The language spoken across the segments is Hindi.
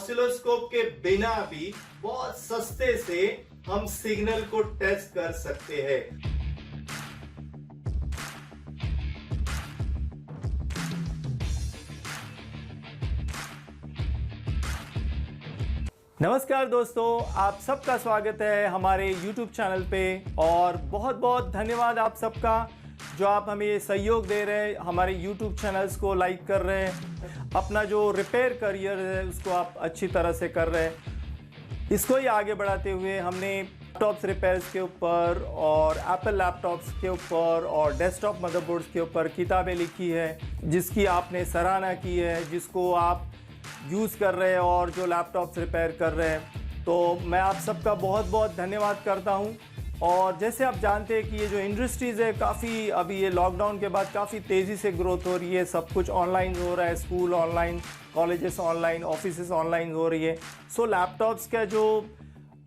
ऑसिलोस्कोप के बिना भी बहुत सस्ते से हम सिग्नल को टेस्ट कर सकते हैं। नमस्कार दोस्तों, आप सबका स्वागत है हमारे YouTube चैनल पे और बहुत बहुत धन्यवाद आप सबका जो आप हमें ये सहयोग दे रहे हैं, हमारे YouTube चैनल्स को लाइक कर रहे हैं, अपना जो रिपेयर करियर है उसको आप अच्छी तरह से कर रहे हैं। इसको ही आगे बढ़ाते हुए हमने लैपटॉप्स रिपेयर्स के ऊपर और एप्पल लैपटॉप्स के ऊपर और डेस्कटॉप मदरबोर्ड्स के ऊपर किताबें लिखी है, जिसकी आपने सराहना की है, जिसको आप यूज़ कर रहे हैं और जो लैपटॉप्स रिपेयर कर रहे हैं। तो मैं आप सबका बहुत बहुत धन्यवाद करता हूं। और जैसे आप जानते हैं कि ये जो इंडस्ट्रीज़ है काफ़ी अभी ये लॉकडाउन के बाद काफ़ी तेज़ी से ग्रोथ हो रही है, सब कुछ ऑनलाइन हो रहा है, school online, colleges online, offices online हो रही है। सो लैपटॉप्स का जो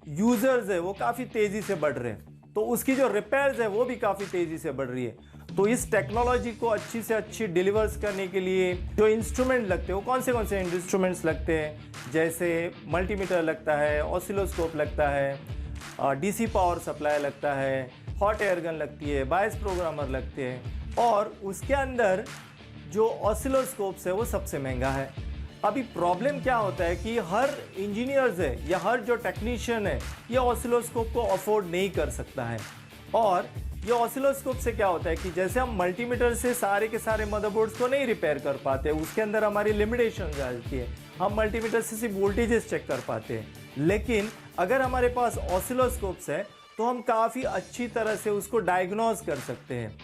यूज़र्स है वो काफ़ी तेज़ी से बढ़ रहे हैं, तो उसकी जो रिपेयर्स है वो भी काफ़ी तेज़ी से बढ़ रही है। तो इस टेक्नोलॉजी को अच्छी से अच्छी डिलीवर्स करने के लिए जो इंस्ट्रूमेंट लगते हैं वो कौन से इंस्ट्रूमेंट्स लगते हैं, जैसे मल्टीमीटर लगता है, ऑसिलोस्कोप लगता है, डीसी पावर सप्लाई लगता है, हॉट एयर गन लगती है, बायस प्रोग्रामर लगते हैं, और उसके अंदर जो ऑसिलोस्कोप्स है वो सबसे महंगा है। अभी प्रॉब्लम क्या होता है कि हर इंजीनियर्स है या हर जो टेक्नीशियन है ये ऑसिलोस्कोप को अफोर्ड नहीं कर सकता है। और ये ऑसिलोस्कोप से क्या होता है कि जैसे हम मल्टीमीटर से सारे के सारे मदरबोर्ड्स को नहीं रिपेयर कर पाते, उसके अंदर हमारी लिमिटेशन आ जाती है, हम मल्टीमीटर से सिर्फ वोल्टेजेस चेक कर पाते हैं। लेकिन अगर हमारे पास ऑसिलोस्कोप्स है तो हम काफ़ी अच्छी तरह से उसको डायग्नोज कर सकते हैं।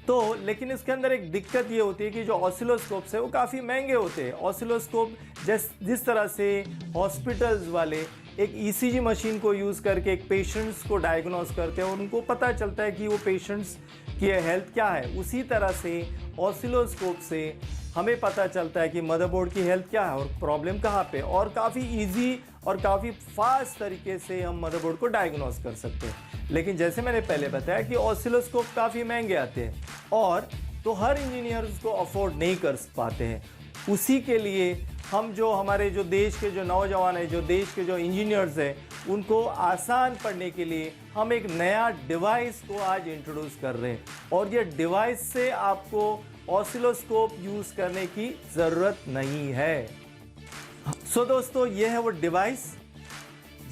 तो लेकिन इसके अंदर एक दिक्कत ये होती है कि जो ऑसिलोस्कोप्स है वो काफ़ी महंगे होते हैं। ऑसिलोस्कोप जिस तरह से हॉस्पिटल्स वाले एक ईसीजी मशीन को यूज़ करके एक पेशेंट्स को डायग्नोज करते हैं और उनको पता चलता है कि वो पेशेंट्स की हेल्थ क्या है, उसी तरह से ऑसिलोस्कोप से हमें पता चलता है कि मदरबोर्ड की हेल्थ क्या है और प्रॉब्लम कहाँ पे, और काफ़ी इजी और काफ़ी फास्ट तरीके से हम मदरबोर्ड को डायग्नोज कर सकते हैं। लेकिन जैसे मैंने पहले बताया कि ऑसिलोस्कोप काफ़ी महंगे आते हैं और तो हर इंजीनियर उसको अफोर्ड नहीं कर पाते हैं। उसी के लिए हम जो हमारे जो देश के जो नौजवान हैं, जो देश के जो इंजीनियर्स हैं, उनको आसान पढ़ने के लिए हम एक नया डिवाइस को आज इंट्रोड्यूस कर रहे हैं। और ये डिवाइस से आपको ऑसिलोस्कोप यूज़ करने की ज़रूरत नहीं है। सो दोस्तों, ये है वो डिवाइस।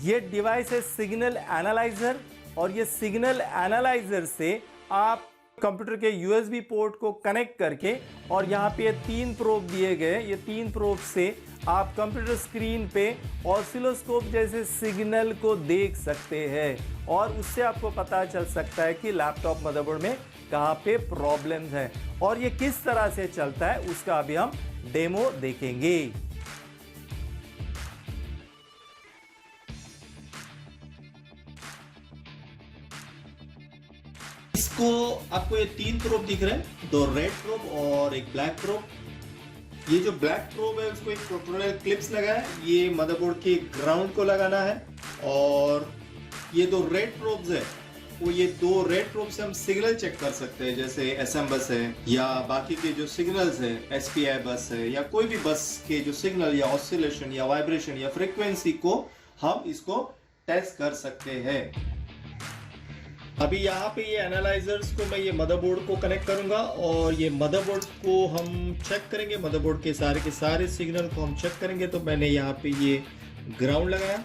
ये डिवाइस है सिग्नल एनालाइज़र, और ये सिग्नल एनालाइज़र से आप कंप्यूटर के यूएसबी पोर्ट को कनेक्ट करके, और यहाँ पे 3 प्रोब दिए गए, ये 3 प्रोब से आप कंप्यूटर स्क्रीन पे ऑसिलोस्कोप जैसे सिग्नल को देख सकते हैं और उससे आपको पता चल सकता है कि लैपटॉप मदरबोर्ड में कहाँ पे प्रॉब्लम्स है और ये किस तरह से चलता है, उसका अभी हम डेमो देखेंगे। इसको आपको ये 3 प्रोब दिख रहे हैं, 2 रेड प्रोब और एक ब्लैक प्रोब। ये जो ब्लैक प्रोब है उसको एक प्रोटोनल क्लिप्स लगा है, ये मदरबोर्ड के ग्राउंड को लगाना है। और ये 2 रेड प्रोब्स है, वो ये 2 रेड प्रोब से हम सिग्नल चेक कर सकते हैं, जैसे एसएम बस है या बाकी के जो सिग्नल्स है, एसपीआई बस है या कोई भी बस के जो सिग्नल या ऑसिलेशन या वाइब्रेशन या फ्रीक्वेंसी को हम इसको टेस्ट कर सकते हैं। अभी यहाँ पे ये एनालाइजर्स को मैं ये मदरबोर्ड को कनेक्ट करूंगा और ये मदरबोर्ड को हम चेक करेंगे, मदरबोर्ड के सारे सिग्नल को हम चेक करेंगे। तो मैंने यहाँ पे ये ग्राउंड लगाया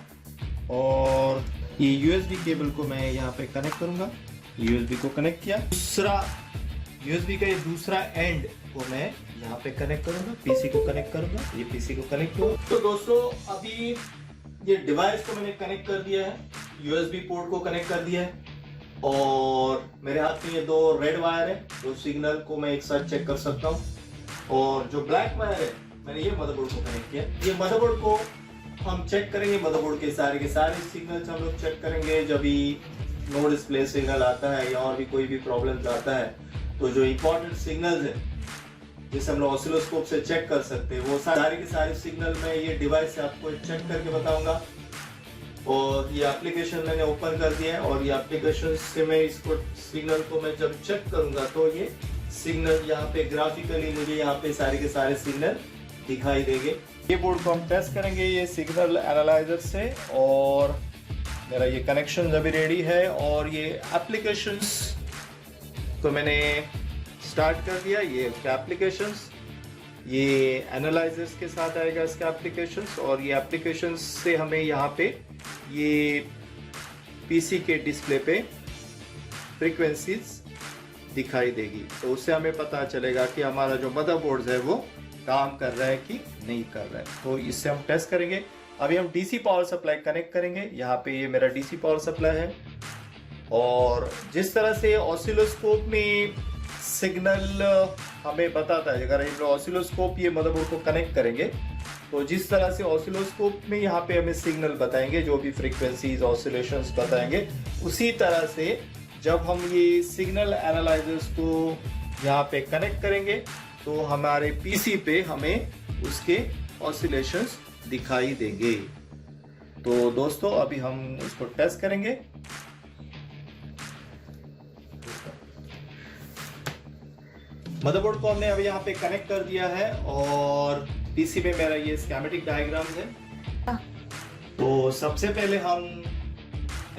और ये यूएसबी केबल को मैं यहाँ पे कनेक्ट करूंगा, यूएसबी को कनेक्ट किया। दूसरा यूएसबी का ये दूसरा एंड को मैं यहाँ पे कनेक्ट करूंगा, पीसी को कनेक्ट करूंगा, ये पीसी को कनेक्ट हुआ। तो दोस्तों, अभी ये डिवाइस को मैंने कनेक्ट कर दिया है, यूएसबी पोर्ट को कनेक्ट कर दिया है और मेरे हाथ में ये 2 रेड वायर है, तो सिग्नल को मैं एक साथ चेक कर सकता हूँ। और जो ब्लैक वायर है मैंने ये मदरबोर्ड को कनेक्ट किया। ये मदरबोर्ड को हम चेक करेंगे, मदरबोर्ड के सारे सिग्नल्स हम लोग चेक करेंगे। जब भी नो डिस्प्ले सिग्नल आता है या और भी कोई भी प्रॉब्लम आता है, तो जो इंपॉर्टेंट सिग्नल्स है जिसे हम लोग ऑसिलोस्कोप से चेक कर सकते हैं, वो सारे के सारे सिग्नल मैं ये डिवाइस से आपको चेक करके बताऊंगा। और ये एप्लीकेशन मैंने ओपन कर दिया है और ये एप्लीकेशन से मैं इसको सिग्नल को मैं जब चेक करूंगा तो ये सिग्नल यहाँ पे ग्राफिकली मुझे यहाँ पे सारे के सारे सिग्नल दिखाई देंगे। ये बोर्ड को हम टेस्ट करेंगे ये सिग्नल एनालाइजर से, और मेरा ये कनेक्शन अभी रेडी है और ये एप्लीकेशंस तो मैंने स्टार्ट कर दिया। ये उसके एप्लीकेशंस, ये एनालाइजर्स के साथ आएगा इसका एप्लीकेशंस, और ये एप्लीकेशंस से हमें यहाँ पे ये पीसी के डिस्प्ले पे फ्रीक्वेंसीज दिखाई देगी, तो उससे हमें पता चलेगा कि हमारा जो मदरबोर्ड है वो काम कर रहा है कि नहीं कर रहा है। तो इससे हम टेस्ट करेंगे। अभी हम डीसी पावर सप्लाई कनेक्ट करेंगे। यहाँ पे ये मेरा डीसी पावर सप्लाई है, और जिस तरह से ऑसिलोस्कोप में सिग्नल हमें बताता है, अगर हम ऑसिलोस्कोप ये मदरबोर्ड को कनेक्ट करेंगे तो जिस तरह से ऑसिलोस्कोप में यहाँ पे हमें सिग्नल बताएंगे, जो भी फ्रीक्वेंसीज ऑसिलेशंस बताएंगे, उसी तरह से जब हम ये सिग्नल एनालाइजर्स को यहाँ पे कनेक्ट करेंगे तो हमारे पीसी पे हमें उसके ऑसिलेशंस दिखाई देंगे। तो दोस्तों अभी हम इसको टेस्ट करेंगे। मदरबोर्ड को हमने अभी यहाँ पे कनेक्ट कर दिया है, और पीसी में मेरा ये स्कीमेटिक डायग्राम है। तो सबसे पहले हम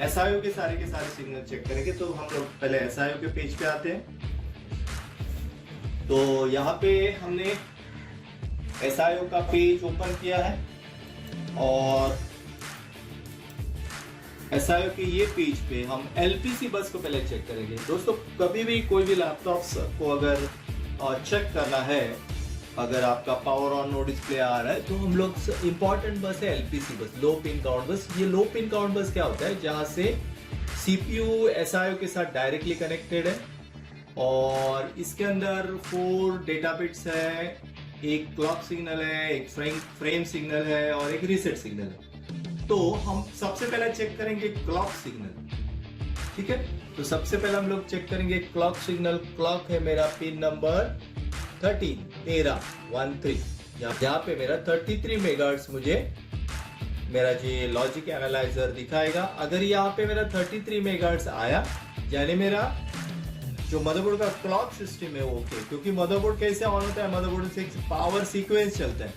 एसआईओ के सारे सिग्नल चेक करेंगे। तो हम लोग पहले एसआईओ के पेज पे आते हैं। तो यहाँ पे हमने एसआईओ का पेज ओपन किया है, और एसआईओ के ये पेज पे हम एलपीसी बस को पहले चेक करेंगे। दोस्तों कभी भी कोई भी लैपटॉप को अगर चेक करना है, अगर आपका पावर ऑन नो डिस्प्ले आ रहा है, तो हम लोग इंपॉर्टेंट बस है एलपीसी बस, लो पिन काउंट बस। ये लो पिन काउंट बस क्या होता है, जहां से सीपीयू एसआईओ के साथ डायरेक्टली कनेक्टेड है, और इसके अंदर 4 डेटा बिट्स है, एक क्लॉक सिग्नल है, एक फ्रेम सिग्नल है, और एक रीसेट सिग्नल है। तो हम सबसे पहले चेक करेंगे क्लॉक सिग्नल, ठीक है। तो सबसे पहले हम लोग चेक करेंगे क्लॉक सिग्नल। क्लॉक है मेरा पिन नंबर 13 यहाँ पे मेरा 33 मेगाहर्ट्ज मुझे मेरा जो लॉजिक एनालाइजर दिखाएगा। अगर यहाँ पे मेरा 33 मेगाहर्ट्ज आया, यानी मेरा जो मदरबोर्ड का क्लॉक सिस्टम है ओके, क्योंकि मदरबोर्ड कैसे ऑन होता है, मदरबोर्ड से पावर सीक्वेंस चलता है,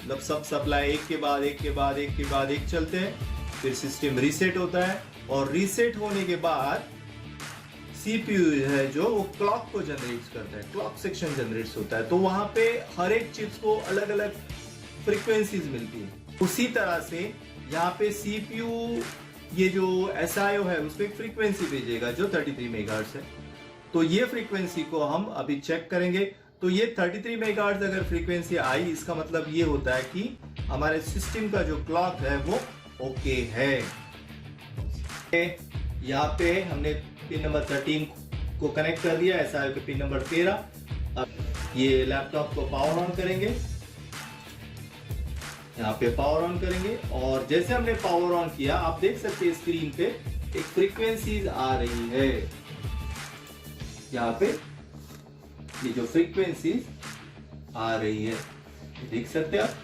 मतलब सब सप्लाई एक के बाद एक चलते हैं, फिर सिस्टम रीसेट होता है, और रीसेट होने के बाद सीपीयू है जो वो क्लॉक को जनरेट करता है, क्लॉक सेक्शन जनरेट होता है। तो वहां पे हर एक चिप्स को अलग अलग फ्रीक्वेंसीज मिलती है। उसी तरह से यहाँ पे सीपीयू ये जो एसआईओ है उसको एक फ्रीक्वेंसी भेजेगा जो 33 मेगाहर्ट्ज है। तो ये फ्रीक्वेंसी को हम अभी चेक करेंगे। तो ये 33 मेगाहर्ट्ज अगर फ्रीक्वेंसी आई, इसका मतलब ये होता है कि हमारे सिस्टम का जो क्लॉक है वो ओके है। यहाँ पे हमने पिन नंबर 13 को कनेक्ट कर दिया, एसआईओ के पिन नंबर 13। अब ये लैपटॉप को पावर ऑन करेंगे, यहाँ पे पावर ऑन करेंगे, और जैसे हमने पावर ऑन किया आप देख सकते हैं स्क्रीन पे एक फ्रीक्वेंसीज आ रही है। यहाँ पे ये जो फ्रीक्वेंसीज आ रही है देख सकते हैं आप,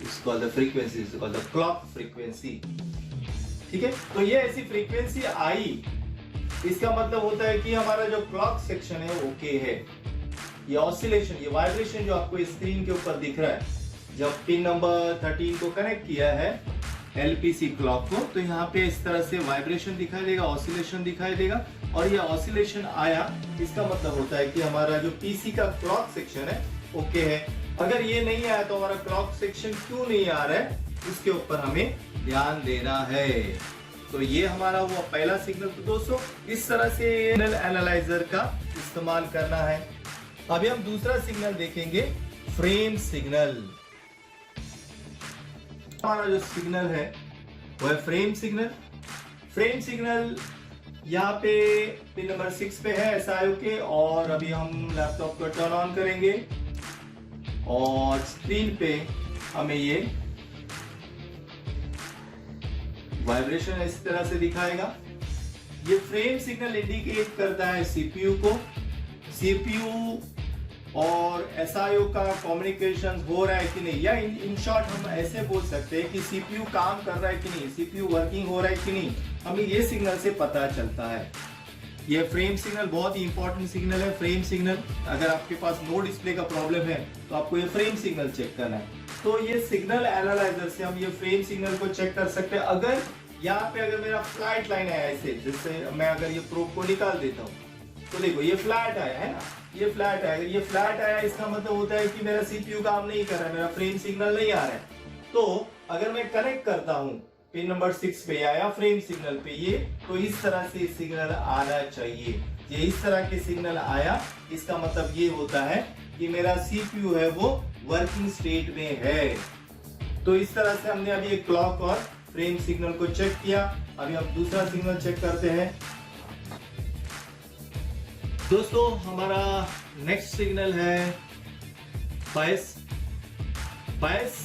इसको the frequency the clock frequency, ठीक है। तो ये ऐसी फ्रीक्वेंसी आई, इसका मतलब होता है कि हमारा जो क्लॉक सेक्शन है ओके है। ये ऑसिलेशन, ये वाइब्रेशन जो आपको स्क्रीन के ऊपर दिख रहा है, जब पिन नंबर 13 को कनेक्ट किया है एलपीसी क्लॉक को, तो यहाँ पे इस तरह से वाइब्रेशन दिखाई देगा, ऑसिलेशन दिखाई देगा, और ये ऑसिलेशन आया, इसका मतलब होता है कि हमारा जो पीसी का क्लॉक सेक्शन है ओके है। अगर ये नहीं आया तो हमारा क्लॉक सेक्शन क्यों नहीं आ रहा है, उसके ऊपर हमें ध्यान देना है। तो ये हमारा हुआ पहला सिग्नल। तो दोस्तों इस तरह से सिग्नल एनालाइजर का इस्तेमाल करना है। अभी हम दूसरा सिग्नल देखेंगे, फ्रेम सिग्नल। हमारा जो सिग्नल है वो है फ्रेम सिग्नल। फ्रेम सिग्नल यहाँ पे पिन नंबर 6 पे है एसआईओ के, और अभी हम लैपटॉप को टर्न ऑन करेंगे और स्क्रीन पे हमें ये वाइब्रेशन इस तरह से दिखाएगा। ये फ्रेम सिग्नल इंडिकेट करता है सीपीयू को, सीपीयू और एसआईओ का कम्युनिकेशन हो रहा है कि नहीं, या इन शॉर्ट हम ऐसे बोल सकते हैं कि सीपीयू काम कर रहा है कि नहीं, सीपीयू वर्किंग हो रहा है कि नहीं, हमें ये सिग्नल से पता चलता है। ये फ्रेम सिग्नल बहुत ही इंपॉर्टेंट सिग्नल है। फ्रेम सिग्नल, अगर आपके पास नो डिस्प्ले का प्रॉब्लम है तो आपको ये फ्रेम सिग्नल चेक करना है। तो ये सिग्नल एनालाइजर से हम ये फ्रेम सिग्नल को चेक कर सकते हैं। अगर यहाँ पे अगर मेरा फ्लैट लाइन है ऐसे, जैसे मैं अगर ये प्रोब को निकाल देता हूँ तो देखो ये फ्लैट आया है ना, ये फ्लैट आया। अगर ये फ्लैट आया इसका मतलब होता है कि मेरा सीपीयू काम नहीं कर रहा है, मेरा फ्रेम सिग्नल नहीं आ रहा है। तो अगर मैं कनेक्ट करता हूँ पिन नंबर 6 पे या फ्रेम सिग्नल पे ये, तो इस तरह से सिग्नल आना चाहिए। ये इस तरह के सिग्नल आया, इसका मतलब ये होता है कि मेरा सीपीयू है वो वर्किंग स्टेट में है। तो इस तरह से हमने अभी एक क्लॉक और फ्रेम सिग्नल को चेक किया। अभी हम दूसरा सिग्नल चेक करते हैं। दोस्तों हमारा नेक्स्ट सिग्नल है बायस। बायस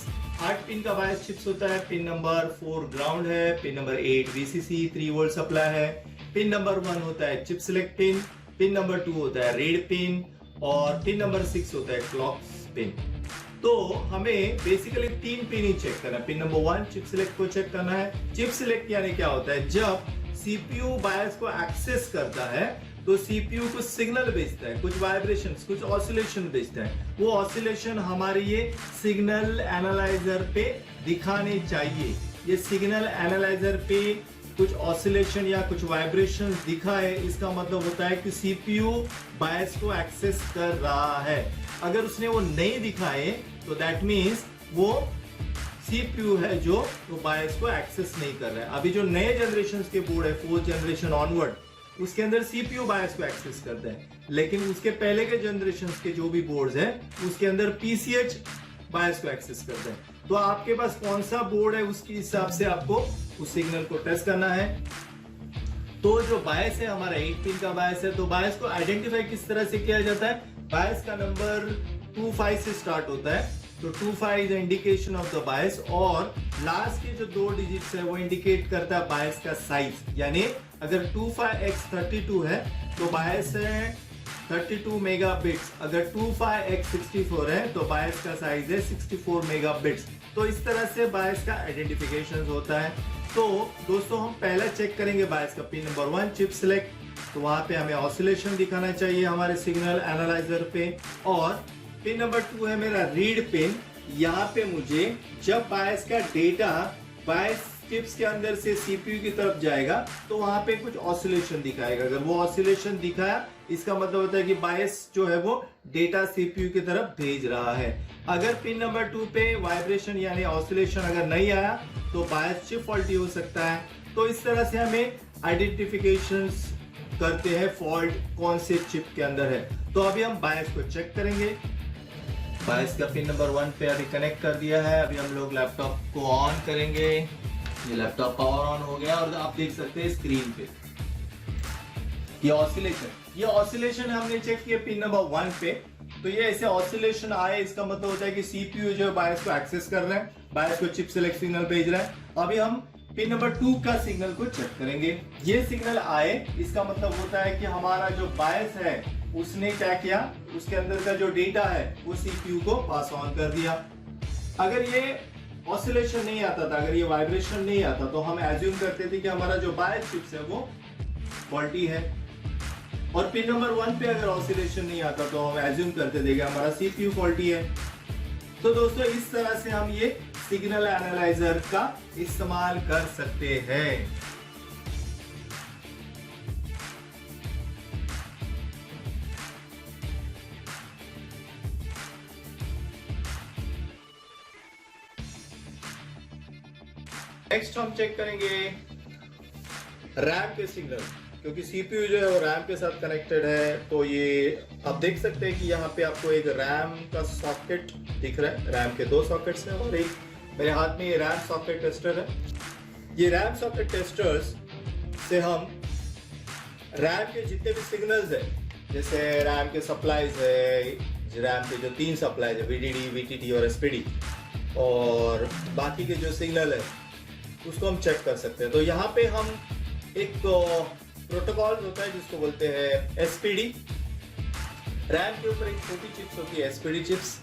8 पिन का बायस चिप्स होता है। पिन नंबर 4 ग्राउंड है, pin number 8 VCC 3 volt supply है, पिन नंबर 1 होता है chip select pin, pin number 2 होता है रीड पिन और पिन नंबर 6 होता है क्लॉक पिन। तो हमें बेसिकली 3 पिन ही चेक करना है। पिन नंबर 1 चिप सिलेक्ट को चेक करना है। चिप सिलेक्ट यानी क्या होता है, जब सीपीयू बायस को एक्सेस करता है तो सीपीयू कुछ सिग्नल भेजता है, कुछ वाइब्रेशंस, कुछ ऑसिलेशन भेजता है। वो ऑसिलेशन हमारे ये सिग्नल एनालाइजर पे दिखाने चाहिए। ये सिग्नल एनालाइजर पे कुछ ऑसिलेशन या कुछ वाइब्रेशन दिखाए, इसका मतलब होता है कि सीपीयू बायस को एक्सेस कर रहा है। अगर उसने वो नहीं दिखाए तो दैट मीन्स वो सीपीयू है जो तो बायस को एक्सेस नहीं कर रहा है। अभी जो नए जनरेशन के बोर्ड है 4th जनरेशन ऑनवर्ड, उसके अंदर सीपीयू बायस को एक्सेस करते हैं, लेकिन उसके पहले के जनरेशन के जो भी बोर्ड्स हैं उसके अंदर पीसीएच बायस को एक्सेस करते हैं। तो आपके पास कौन सा बोर्ड है उसके हिसाब से आपको उस सिग्नल को टेस्ट करना है। तो जो बायस है हमारा 8 पिन का बायस है, तो बायस को आइडेंटिफाई किस तरह से किया जाता है, बायस का नंबर 25 से स्टार्ट होता है। तो 25 is indication of the bias और लास्ट के जो 2 डिजिट्स है वो इंडिकेट करता है बायस का साइज। यानी अगर 25x32 है तो बायस है 32 मेगाबिट्स, अगर 25x64 है तो बायस का साइज है 64 मेगाबिट्स। तो इस तरह से बायस का आइडेंटिफिकेशन होता है। तो दोस्तों हम पहला चेक करेंगे बायस का पिन नंबर 1 चिप सिलेक्ट, तो वहां पे हमें ऑसिलेशन दिखाना चाहिए हमारे सिग्नल एनालाइजर पे। और पिन नंबर 2 है मेरा रीड पिन। यहाँ पे मुझे जब बायस का डेटा बायस चिप्स के अंदर से सीपीयू की तरफ जाएगा तो वहां पे कुछ ऑसिलेशन दिखाएगा। अगर वो ऑसिलेशन दिखाया इसका मतलब होता है कि बायस जो है वो डेटा सीपीयू की तरफ भेज रहा है। अगर पिन नंबर 2 पे वाइब्रेशन यानी ऑसिलेशन अगर नहीं आया तो बायस चिप फॉल्टी हो सकता है। तो इस तरह से हमें आइडेंटिफिकेशन करते हैं फॉल्ट कौन से चिप के अंदर है। तो अभी हम बायस को चेक करेंगे। बायस का पिन नंबर 1 पे अभी कनेक्ट कर दिया है। अभी हम लोग लैपटॉप को ऑन करेंगे। ये लैपटॉप पावर ऑन हो गया और आप देख सकते हैं स्क्रीन पे ये ऑसिलेशन हमने चेक किया पिन नंबर 1 पे। तो ये ऐसे ऑसिलेशन आए, इसका मतलब होता है कि सीपीयू जो है बायस को एक्सेस कर रहा है, बायस को चिप सिलेक्ट सिग्नल भेज रहा है। अभी हम पिन नंबर 2 का सिग्नल को चेक करेंगे। ये सिग्नल आए इसका मतलब होता है कि हमारा जो बायस है उसने क्या किया, उसके अंदर का जो डेटा है वो सीपीयू को पास ऑन कर दिया। अगर ये ऑसिलेशन नहीं आता था, अगर ये वाइब्रेशन नहीं आता तो हम एज्यूम करते थे कि हमारा जो बायस चिप्स है वो फॉल्टी है। और पिन नंबर 1 पे अगर ऑसिलेशन नहीं आता तो हम एज्यूम करते थे कि हमारा सीपीयू फॉल्टी है। तो दोस्तों इस तरह से हम ये सिग्नल एनालाइजर का इस्तेमाल कर सकते हैं। नेक्स्ट हम चेक करेंगे रैम के सिग्नल, क्योंकि सीपीयू जो है वो रैम के साथ कनेक्टेड है। तो ये आप देख सकते हैं कि यहाँ पे आपको एक रैम का सॉकेट दिख रहा है। रैम के 2 सॉकेट्स हैं और एक मेरे हाथ में ये रैम सॉकेट टेस्टर है। ये रैम सॉकेट टेस्टर्स से हम रैम के जितने भी सिग्नल्स है, जैसे रैम के सप्लाईज है, रैम के जो 3 सप्लाईज है VDD, VTT और SPD, और बाकी के जो सिग्नल है उसको हम चेक कर सकते हैं। तो यहाँ पे हम एक प्रोटोकॉल होता है जिसको बोलते हैं SPD। रैम के ऊपर एक छोटी चिप्स होती है SPD चिप्स,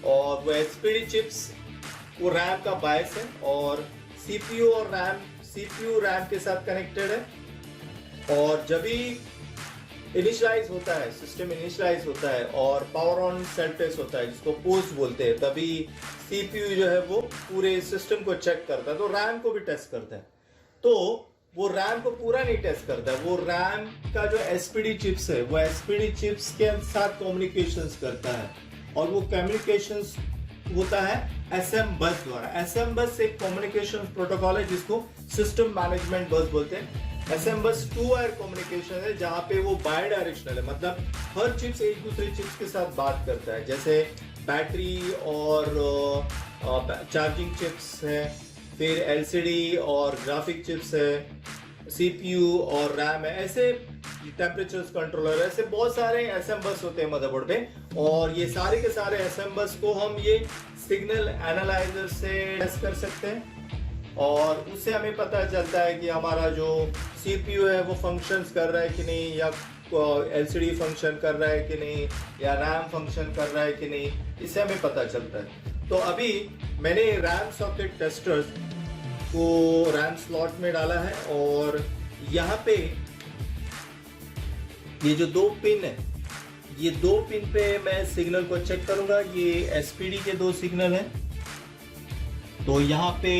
और वो SPD चिप्स वो रैम का बायस है और CPU रैम के साथ कनेक्टेड है। और जब भी इनिशियलाइज होता है, सिस्टम इनिशियलाइज होता है और पावर ऑन सेल्फ टेस्ट होता है जिसको पोस्ट बोलते हैं, तभी सीपीयू जो है वो पूरे सिस्टम को चेक करता है, तो रैम को भी टेस्ट करता है। तो वो रैम को पूरा नहीं टेस्ट करता है, वो रैम का जो एसपीडी चिप्स है वो एसपीडी चिप्स के साथ कम्युनिकेशंस करता है और वो कम्युनिकेशंस होता है एसएम बस द्वारा। एसएम बस एक कम्युनिकेशन प्रोटोकॉल है जिसको सिस्टम मैनेजमेंट बस बोलते हैं। एसएम बस 2 वायर कम्युनिकेशन है जहां पे वो बाय डायरेक्शनल है, मतलब हर चिप्स एक दूसरे चिप्स के साथ बात करता है, जैसे बैटरी और चार्जिंग चिप्स है, फिर एलसीडी और ग्राफिक चिप्स है, सीपीयू और रैम है, ऐसे टेम्परेचर कंट्रोलर, ऐसे बहुत सारे एसएम बस होते हैं मदरबोर्ड पे। और ये सारे के सारे एसएम बस को हम ये सिग्नल एनालाइजर से टेस्ट कर सकते हैं और उससे हमें पता चलता है कि हमारा जो सीपीयू है वो फंक्शंस कर रहा है कि नहीं, या एलसीडी फंक्शन कर रहा है कि नहीं, या रैम फंक्शन कर रहा है कि नहीं, इससे हमें पता चलता है। तो अभी मैंने रैम सॉकेट टेस्टर्स को रैम स्लॉट में डाला है और यहाँ पे ये जो 2 पिन है, ये 2 पिन पे मैं सिग्नल को चेक करूंगा। ये एसपीडी के 2 सिग्नल हैं, तो यहाँ पे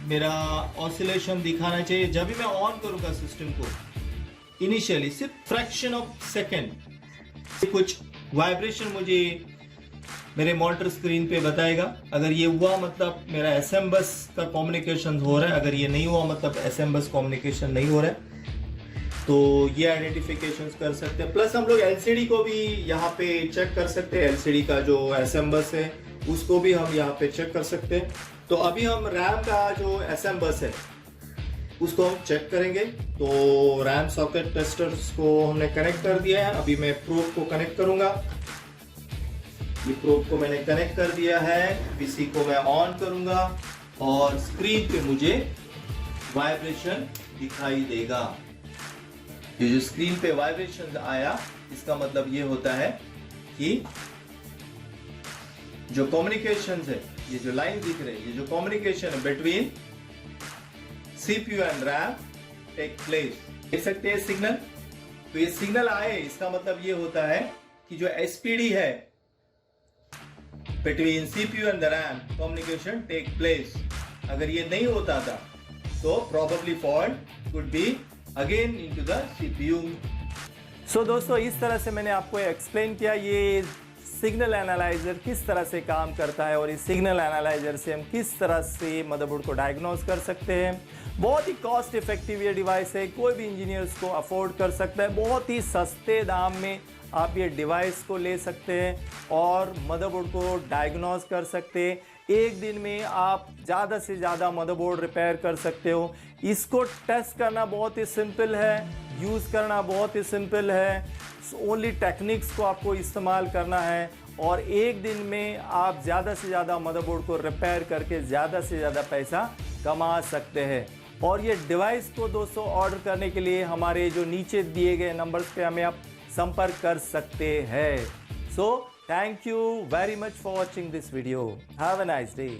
मेरा ऑसिलेशन दिखाना चाहिए। जब भी मैं ऑन करूंगा सिस्टम को इनिशियली सिर्फ फ्रैक्शन ऑफ सेकेंड कुछ वाइब्रेशन मुझे मेरे मॉनिटर स्क्रीन पे बताएगा। अगर ये हुआ मतलब मेरा एसएम बस का कम्युनिकेशन हो रहा है, अगर ये नहीं हुआ मतलब एसएम बस कम्युनिकेशन नहीं हो रहा है, तो ये आइडेंटिफिकेशन कर सकते हैं। प्लस हम लोग एलसीडी को भी यहाँ पे चेक कर सकते हैं, एलसीडी का जो एसएम बस है उसको भी हम यहाँ पे चेक कर सकते हैं। तो अभी हम रैम का जो एसएम बस है उसको हम चेक करेंगे। तो रैम सॉकेट टेस्टर्स को हमने कनेक्ट कर दिया है, अभी मैं प्रोब को कनेक्ट करूंगा। ये प्रोब को मैंने कनेक्ट कर दिया है, पीसी को मैं ऑन करूंगा और स्क्रीन पे मुझे वाइब्रेशन दिखाई देगा। ये जो स्क्रीन पे वाइब्रेशन आया इसका मतलब ये होता है कि जो कम्युनिकेशन है, ये जो लाइन दिख रही है, ये जो कम्युनिकेशन है between CPU and RAM take place. देख सकते हैं सिग्नल, तो ये सिग्नल आए इसका मतलब ये होता है कि जो एसपीडी है between CPU and the RAM communication take place. अगर ये नहीं होता था तो probably fault could be again into the CPU. So दोस्तों, इस तरह से मैंने आपको एक्सप्लेन किया ये सिग्नल एनालाइजर किस तरह से काम करता है और इस सिग्नल एनालाइजर से हम किस तरह से मदरबोर्ड को डायग्नोज कर सकते हैं। बहुत ही कॉस्ट इफेक्टिव ये डिवाइस है, कोई भी इंजीनियर इसको अफोर्ड कर सकता है। बहुत ही सस्ते दाम में आप ये डिवाइस को ले सकते हैं और मदरबोर्ड को डायग्नोज कर सकते हैं। एक दिन में आप ज़्यादा से ज़्यादा मदरबोर्ड रिपेयर कर सकते हो। इसको टेस्ट करना बहुत ही सिंपल है, यूज़ करना बहुत ही सिंपल है। ओनली टेक्निक्स को आपको इस्तेमाल करना है और एक दिन में आप ज़्यादा से ज़्यादा मदरबोर्ड को रिपेयर करके ज़्यादा से ज़्यादा पैसा कमा सकते हैं। और ये डिवाइस को दोस्तों ऑर्डर करने के लिए हमारे जो नीचे दिए गए नंबर्स पे हमें आप संपर्क कर सकते हैं। So thank you very much for watching this video. Have a nice day.